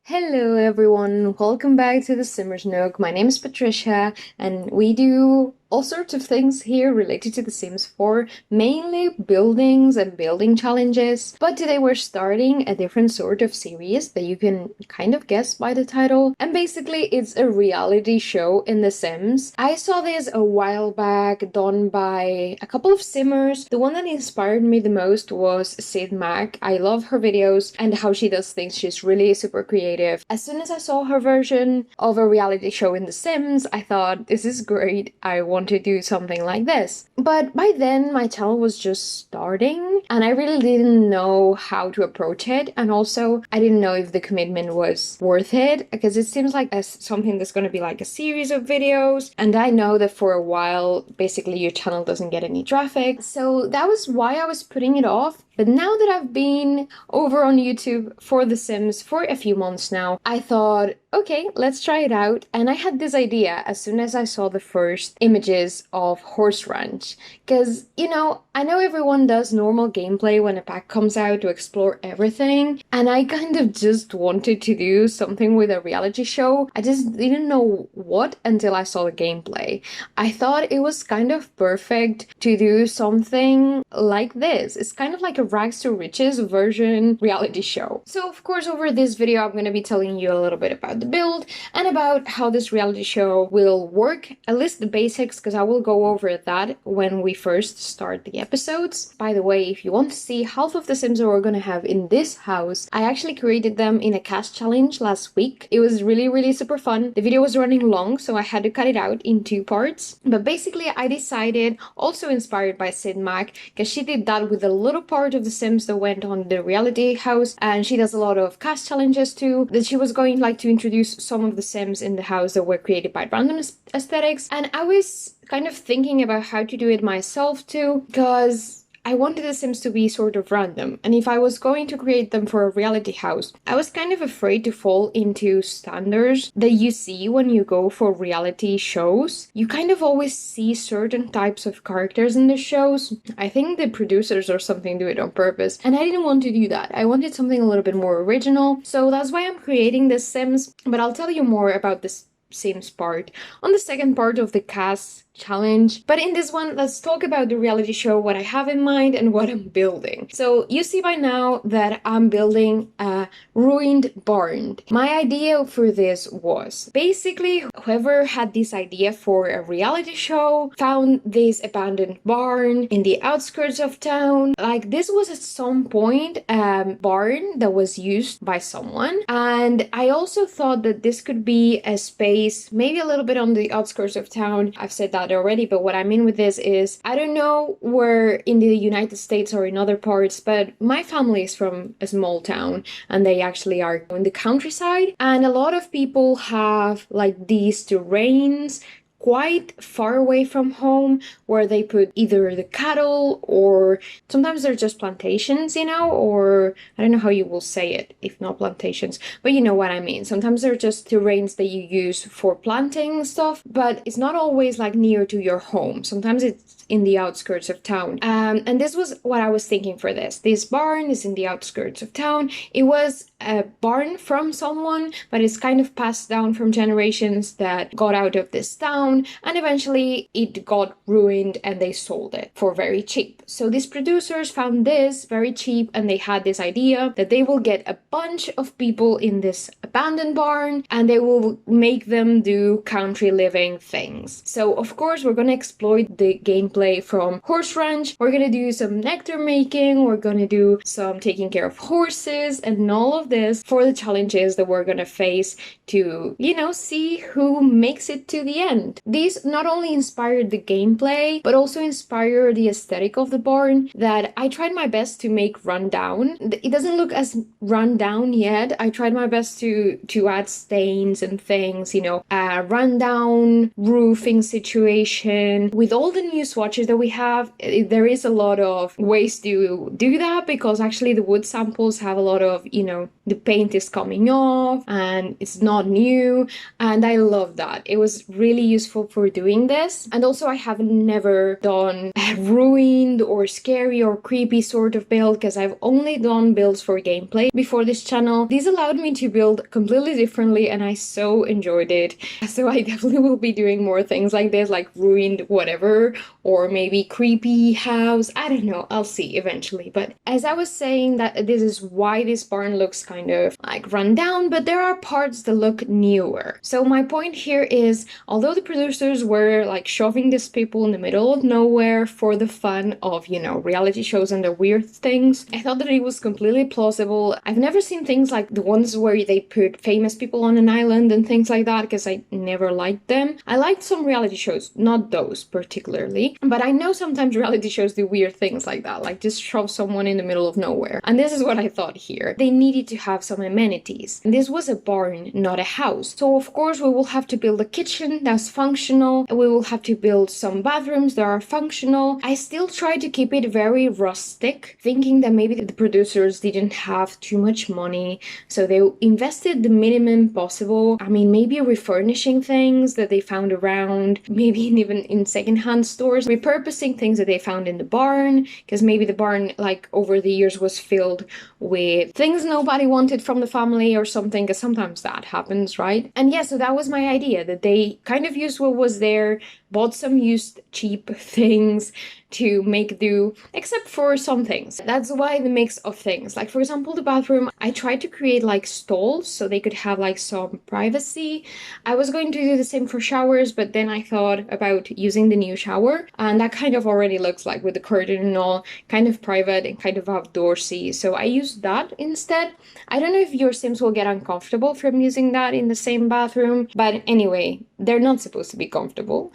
Hello everyone, welcome back to TheSimmersNook. My name is Patricia and we do all sorts of things here related to The Sims 4, mainly buildings and building challenges. But today we're starting a different sort of series that you can kind of guess by the title. And basically it's a reality show in The Sims. I saw this a while back done by a couple of Simmers. The one that inspired me the most was Sid Mac. I love her videos and how she does things. She's really super creative. As soon as I saw her version of a reality show in The Sims, I thought, this is great. I want to do something like this. But by then my channel was just starting and I really didn't know how to approach it, and also I didn't know if the commitment was worth it, because it seems like something that's going to be like a series of videos, and I know that for a while basically your channel doesn't get any traffic, so that was why I was putting it off. But now that I've been over on YouTube for The Sims for a few months now, I thought, okay, let's try it out. And I had this idea as soon as I saw the first images of Horse Ranch. Because, you know, I know everyone does normal gameplay when a pack comes out to explore everything. And I kind of just wanted to do something with a reality show. I just didn't know what until I saw the gameplay. I thought it was kind of perfect to do something like this. It's kind of like a rags to riches version reality show. So of course over this video I'm going to be telling you a little bit about the build and about how this reality show will work, at least the basics, because I will go over that when we first start the episodes. By the way, if you want to see half of the Sims that we're going to have in this house, I actually created them in a cast challenge last week. It was really super fun. The video was running long, so I had to cut it out in 2 parts. But basically I decided, also inspired by Sid Mac, because she did that with a little part of The Sims that went on the reality house, and she does a lot of cast challenges too, that she was going like to introduce some of the Sims in the house that were created by random aesthetics. And I was kind of thinking about how to do it myself too, because I wanted the Sims to be sort of random, and if I was going to create them for a reality house, I was kind of afraid to fall into standards that you see when you go for reality shows. You kind of always see certain types of characters in the shows. I think the producers or something do it on purpose, and I didn't want to do that. I wanted something a little bit more original, so that's why I'm creating the Sims, but I'll tell you more about this Sims part on the second part of the cast challenge. But in this one, let's talk about the reality show, what I have in mind and what I'm building. So you see by now that I'm building a ruined barn. My idea for this was basically whoever had this idea for a reality show found this abandoned barn in the outskirts of town. Like, this was at some point a barn that was used by someone, and I also thought that this could be a space maybe a little bit on the outskirts of town. I've said that already, but what I mean with this is, I don't know where in the United States or in other parts, but my family is from a small town and they actually are in the countryside, and a lot of people have like these terrains quite far away from home where they put either the cattle, or sometimes they're just plantations, you know, or I don't know how you will say it if not plantations, but you know what I mean. Sometimes they're just terrains that you use for planting stuff, but it's not always like near to your home. Sometimes it's in the outskirts of town. And this was what I was thinking for this. This barn is in the outskirts of town. It was a barn from someone, but it's kind of passed down from generations that got out of this town, and eventually it got ruined and they sold it for very cheap. So these producers found this very cheap, and they had this idea that they will get a bunch of people in this abandoned barn and they will make them do country living things. So of course we're gonna exploit the gameplay from Horse Ranch. We're gonna do some nectar making, we're gonna do some taking care of horses, and all of this for the challenges that we're gonna face to, you know, see who makes it to the end. These not only inspired the gameplay, but also inspire the aesthetic of the barn that I tried my best to make run down. It doesn't look as run down yet. I tried my best to add stains and things, you know, a rundown roofing situation. With all the new swatches that we have, there is a lot of ways to do that, because actually the wood samples have a lot of, you know, the paint is coming off and it's not new, and I love that. It was really useful for doing this. And also I have never done a ruined or scary or creepy sort of build, because I've only done builds for gameplay before this channel. These allowed me to build completely differently and I so enjoyed it. So I definitely will be doing more things like this, like ruined whatever, or maybe creepy house. I don't know, I'll see eventually. But as I was saying, that this is why this barn looks kind of like run down, but there are parts that look newer. So my point here is, although the producers were like shoving these people in the middle of nowhere for the fun of, you know, reality shows and the weird things, I thought that it was completely plausible. I've never seen things like the ones where they put famous people on an island and things like that, because I never liked them. I liked some reality shows, not those particularly, but I know sometimes reality shows do weird things like that, like just shove someone in the middle of nowhere. And this is what I thought here. They needed to have some amenities. And this was a barn, not a house. So of course we will have to build a kitchen that's functional, and we will have to build some bathrooms that are functional. I still try to keep it very rustic, thinking that maybe the producers didn't have too much money, so they invested the minimum possible. I mean, maybe refurnishing things that they found around, maybe even in secondhand stores, repurposing things that they found in the barn, because maybe the barn, like, over the years was filled with things nobody wanted from the family or something, because sometimes that happens, right? And yeah, so that was my idea, that they kind of used what was there, bought some used cheap things to make do, except for some things. That's why the mix of things. Like, for example, the bathroom, I tried to create like stalls so they could have like some privacy. I was going to do the same for showers, but then I thought about using the new shower, and that kind of already looks like, with the curtain and all, kind of private and kind of outdoorsy. So I used that instead. I don't know if your Sims will get uncomfortable from using that in the same bathroom, but anyway, they're not supposed to be comfortable.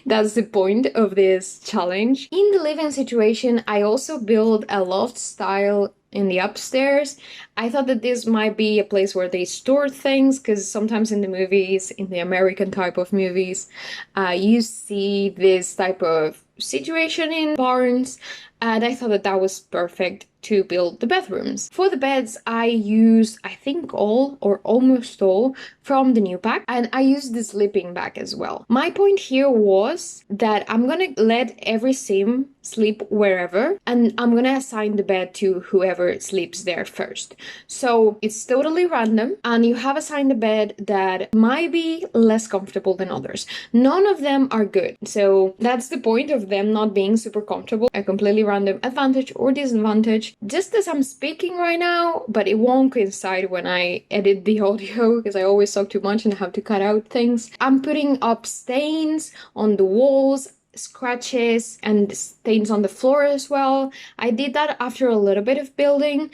That's the point of this challenge. In the living situation, I also built a loft style in the upstairs. I thought that this might be a place where they store things, because sometimes in the movies, in the American type of movies, you see this type of situation in barns, and I thought that that was perfect to build the bedrooms. For the beds, I used, I think, all or almost all from the new pack, and I used the sleeping bag as well. My point here was that I'm gonna let every sim sleep wherever, and I'm gonna assign the bed to whoever sleeps there first. So it's totally random, and you have assigned a bed that might be less comfortable than others. None of them are good, so that's the point of them not being super comfortable. A completely random advantage or disadvantage, just as I'm speaking right now, but it won't coincide when I edit the audio, because I always talk too much and I have to cut out things. I'm putting up stains on the walls, scratches, and stains on the floor as well. I did that after a little bit of building.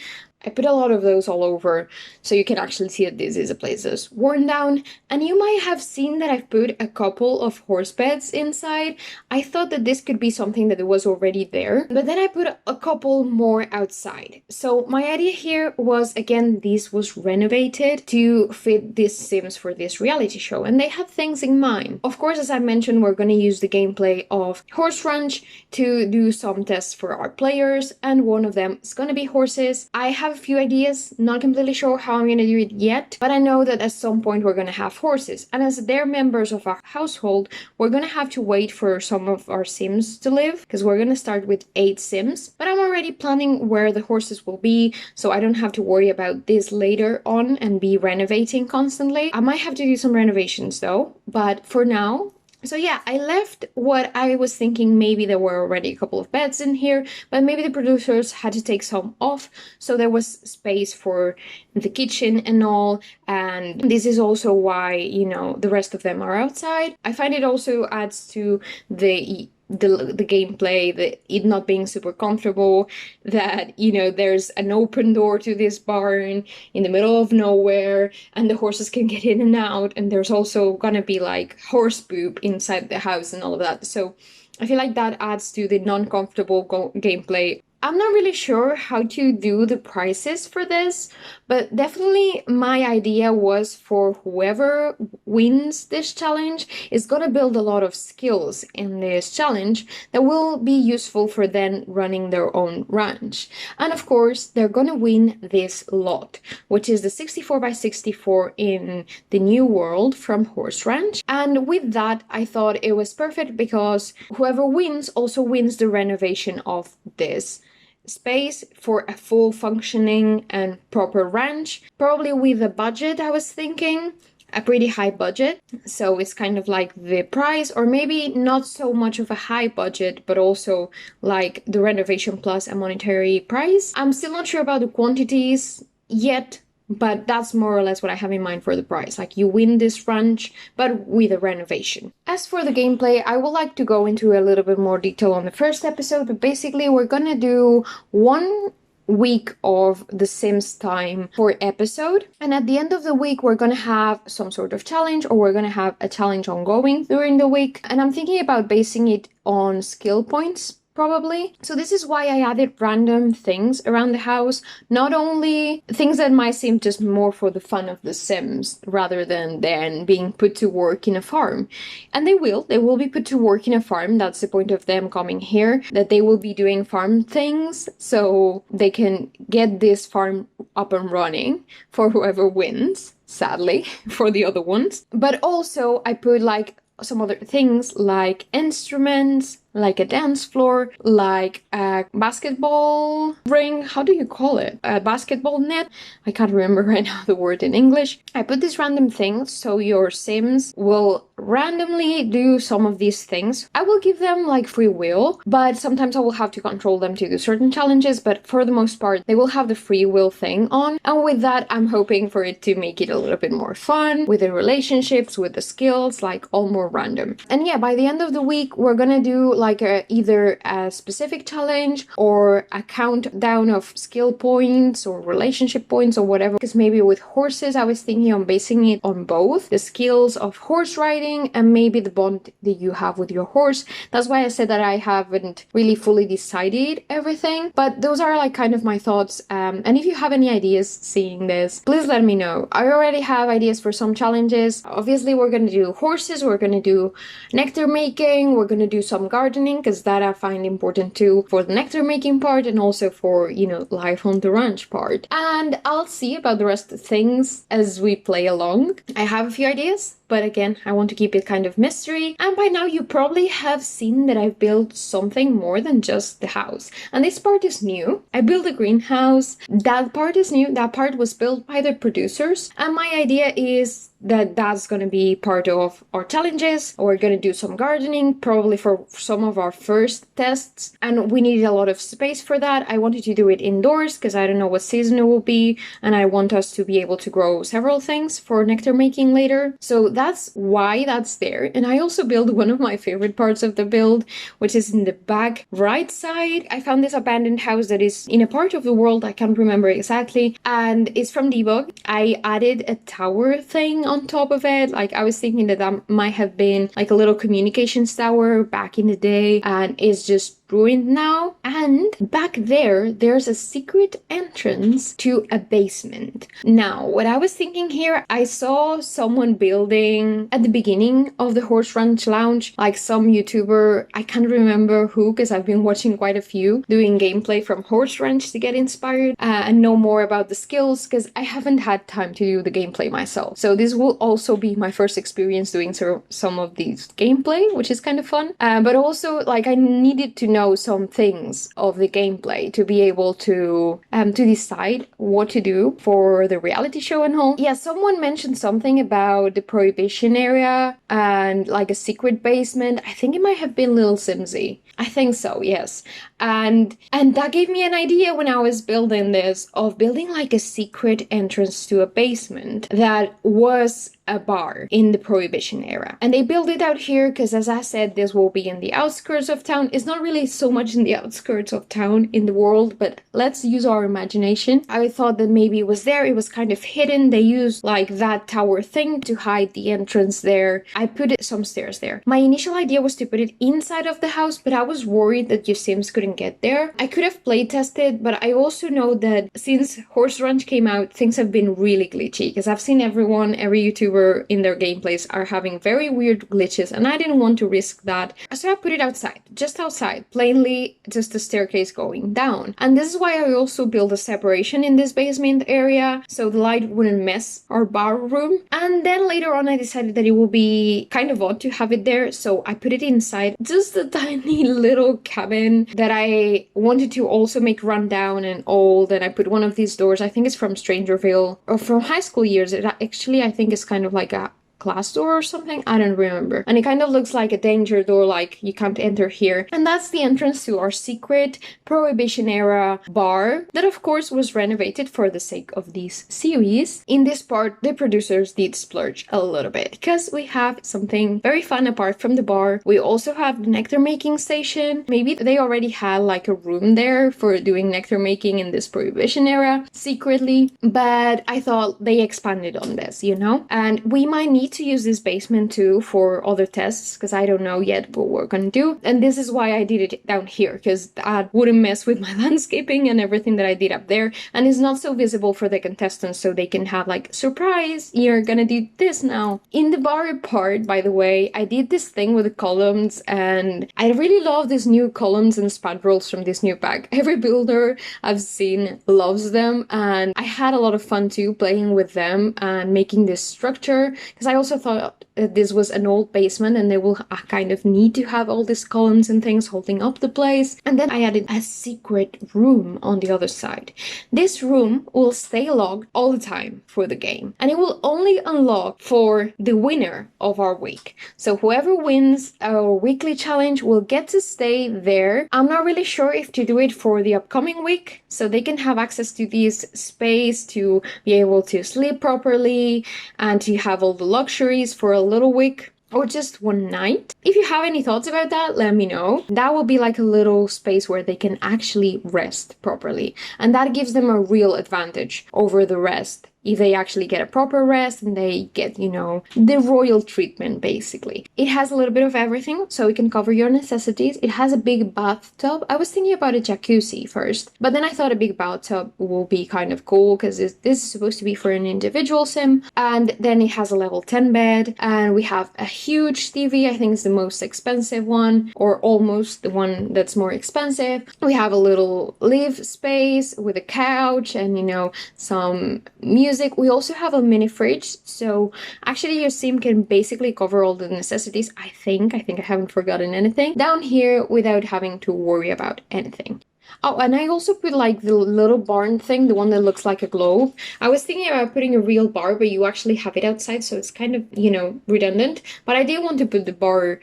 I put a lot of those all over, so you can actually see that this is a place that's worn down. And you might have seen that I've put a couple of horse beds inside. I thought that this could be something that was already there, but then I put a couple more outside. So my idea here was, again, this was renovated to fit these Sims for this reality show, and they had things in mind. Of course, as I mentioned, we're going to use the gameplay of Horse Ranch to do some tests for our players, and one of them is going to be horses. I have a few ideas, not completely sure how I'm gonna do it yet, but I know that at some point we're gonna have horses, and as they're members of our household, we're gonna have to wait for some of our Sims to live, because we're gonna start with 8 Sims, but I'm already planning where the horses will be, so I don't have to worry about this later on and be renovating constantly. I might have to do some renovations though, but for now, so yeah, I left what I was thinking. Maybe there were already a couple of beds in here, but maybe the producers had to take some off, so there was space for the kitchen and all. And this is also why, you know, the rest of them are outside. I find it also adds to the gameplay, it not being super comfortable, that, you know, there's an open door to this barn in the middle of nowhere and the horses can get in and out, and there's also gonna be like horse poop inside the house and all of that. So I feel like that adds to the non-comfortable gameplay I'm not really sure how to do the prices for this, but definitely my idea was for whoever wins this challenge is gonna build a lot of skills in this challenge that will be useful for then running their own ranch. And of course, they're gonna win this lot, which is the 64 by 64 in the New World from Horse Ranch. And with that, I thought it was perfect because whoever wins also wins the renovation of this space for a full functioning and proper ranch, probably with a budget. I was thinking a pretty high budget, so it's kind of like the price, or maybe not so much of a high budget, but also like the renovation plus a monetary price. I'm still not sure about the quantities yet, but that's more or less what I have in mind for the price. Like, you win this ranch, but with a renovation. As for the gameplay, I would like to go into a little bit more detail on the first episode, but basically we're gonna do 1 week of The Sims time per episode. And at the end of the week, we're gonna have some sort of challenge, or we're gonna have a challenge ongoing during the week. And I'm thinking about basing it on skill points, probably. So this is why I added random things around the house, not only things that might seem just more for the fun of the Sims rather than being put to work in a farm. And they will be put to work in a farm. That's the point of them coming here, that they will be doing farm things so they can get this farm up and running for whoever wins, sadly, for the other ones. But also I put like some other things like instruments, like a dance floor, like a basketball ring. How do you call it? A basketball net? I can't remember right now the word in English. I put these random things so your Sims will randomly do some of these things. I will give them like free will, but sometimes I will have to control them to do certain challenges, but for the most part, they will have the free will thing on. And with that, I'm hoping for it to make it a little bit more fun with the relationships, with the skills, like all more random. And yeah, by the end of the week, we're gonna do like either a specific challenge or a countdown of skill points or relationship points or whatever. Because maybe with horses, I was thinking on basing it on both the skills of horse riding and maybe the bond that you have with your horse. That's why I said that I haven't really fully decided everything, but those are like kind of my thoughts. And if you have any ideas seeing this, please let me know. I already have ideas for some challenges. Obviously, we're gonna do horses, we're gonna do nectar making, we're gonna do some gardening, because that I find important too for the nectar making part and also for, you know, life on the ranch part. And I'll see about the rest of the things as we play along. I have a few ideas, but again, I want to keep it kind of mystery. And by now you probably have seen that I've built something more than just the house. And this part is new. I built a greenhouse. That part is new. That part was built by the producers. And my idea is that that's going to be part of our challenges. We're going to do some gardening, probably for some of our first tests. And we needed a lot of space for that. I wanted to do it indoors because I don't know what season it will be. And I want us to be able to grow several things for nectar making later. So that's why that's there. And I also built one of my favorite parts of the build, which is in the back right side. I found this abandoned house that is in a part of the world I can't remember exactly, and it's from Debug. I added a tower thing on top of it. Like, I was thinking that might have been like a little communications tower back in the day, and it's just ruined now. And back there's a secret entrance to a basement. Now, what I was thinking here, I saw someone building at the beginning of the Horse Ranch Lounge, like some YouTuber, I can't remember who, because I've been watching quite a few, doing gameplay from Horse Ranch to get inspired and know more about the skills, because I haven't had time to do the gameplay myself. So this will also be my first experience doing some of these gameplay, which is kind of fun. But also, like, I needed to know some things of the gameplay to be able to decide what to do for the reality show and all. Yeah, someone mentioned something about the prohibition area and like a secret basement. I think it might have been Little Simsy. I think so, yes. And that gave me an idea when I was building this, of building like a secret entrance to a basement that was a bar in the Prohibition era. And they built it out here because, as I said, this will be in the outskirts of town. It's not really so much in the outskirts of town in the world, but let's use our imagination. I thought that maybe it was there, it was kind of hidden. They used like that tower thing to hide the entrance there. I put some stairs there. My initial idea was to put it inside of the house, but I was worried that your Sims couldn't couldn't get there. I could have play tested, but I also know that since Horse Ranch came out, things have been really glitchy, because I've seen every YouTuber in their gameplays are having very weird glitches, and I didn't want to risk that. So I put it outside, just outside, plainly just a staircase going down. And this is why I also built a separation in this basement area, so the light wouldn't mess our bar room. And then later on I decided that it would be kind of odd to have it there, so I put it inside, just a tiny little cabin that I wanted to also make run down and old. And I put one of these doors, I think it's from Strangerville or from high school years. It actually, I think, is kind of like a glass door or something, I don't remember. And it kind of looks like a danger door, like you can't enter here. And that's the entrance to our secret Prohibition era bar that of course was renovated for the sake of this series. In this part, the producers did splurge a little bit because we have something very fun apart from the bar. We also have the nectar making station. Maybe they already had like a room there for doing nectar making in this Prohibition era secretly, but I thought they expanded on this, you know? And we might need to use this basement too for other tests, because I don't know yet what we're gonna do. And this is why I did it down here, because that wouldn't mess with my landscaping and everything that I did up there, and it's not so visible for the contestants, so they can have like, surprise, you're gonna do this now. In the bar part, by the way, I did this thing with the columns, and I really love these new columns and spandrels from this new pack. Every builder I've seen loves them, and I had a lot of fun too playing with them and making this structure, because I also thought this was an old basement and they will kind of need to have all these columns and things holding up the place. And then I added a secret room on the other side. This room will stay locked all the time for the game, and it will only unlock for the winner of our week. So whoever wins our weekly challenge will get to stay there. I'm not really sure if to do it for the upcoming week, so they can have access to this space to be able to sleep properly and to have all the luxuries for a little week or just one night. If you have any thoughts about that, let me know. That will be like a little space where they can actually rest properly, and that gives them a real advantage over the rest if they actually get a proper rest and they get, you know, the royal treatment basically. It has a little bit of everything, so it can cover your necessities. It has a big bathtub. I was thinking about a jacuzzi first, but then I thought a big bathtub will be kind of cool because this is supposed to be for an individual sim. And then it has a level 10 bed, and we have a huge TV. I think it's the most expensive one, or almost the one that's more expensive. We have a little live space with a couch and, you know, some music. We also have a mini fridge, so actually your sim can basically cover all the necessities. I think I haven't forgotten anything down here without having to worry about anything. Oh, and I also put like the little barn thing, the one that looks like a globe. I was thinking about putting a real bar, but you actually have it outside, so it's kind of, you know, redundant. But I did want to put the bar,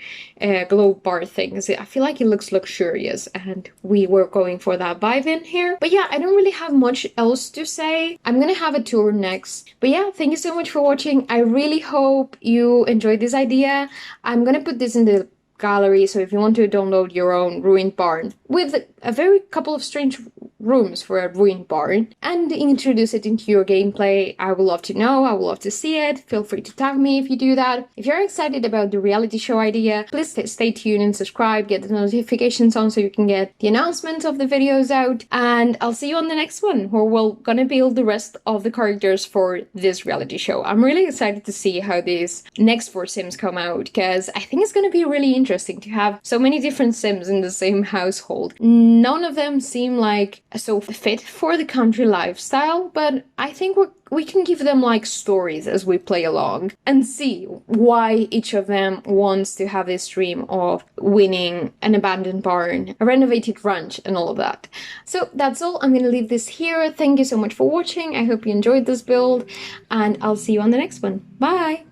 globe bar thing, because I feel like it looks luxurious, and we were going for that vibe in here. But yeah, I don't really have much else to say. I'm gonna have a tour next. But yeah, thank you so much for watching. I really hope you enjoyed this idea. I'm gonna put this in the gallery, so if you want to download your own ruined barn with a very couple of strange rooms for a ruined barn and introduce it into your gameplay, I would love to know. I would love to see it. Feel free to tag me if you do that. If you're excited about the reality show idea, please stay tuned and subscribe, get the notifications on so you can get the announcements of the videos out, and I'll see you on the next one where we're gonna build the rest of the characters for this reality show. I'm really excited to see how these next 4 sims come out, because I think it's gonna be really interesting to have so many different sims in the same household. None of them seem like so fit for the country lifestyle, but I think we can give them like stories as we play along and see why each of them wants to have this dream of winning an abandoned barn, a renovated ranch, and all of that. So that's all. I'm gonna leave this here. Thank you so much for watching. I hope you enjoyed this build, and I'll see you on the next one. Bye!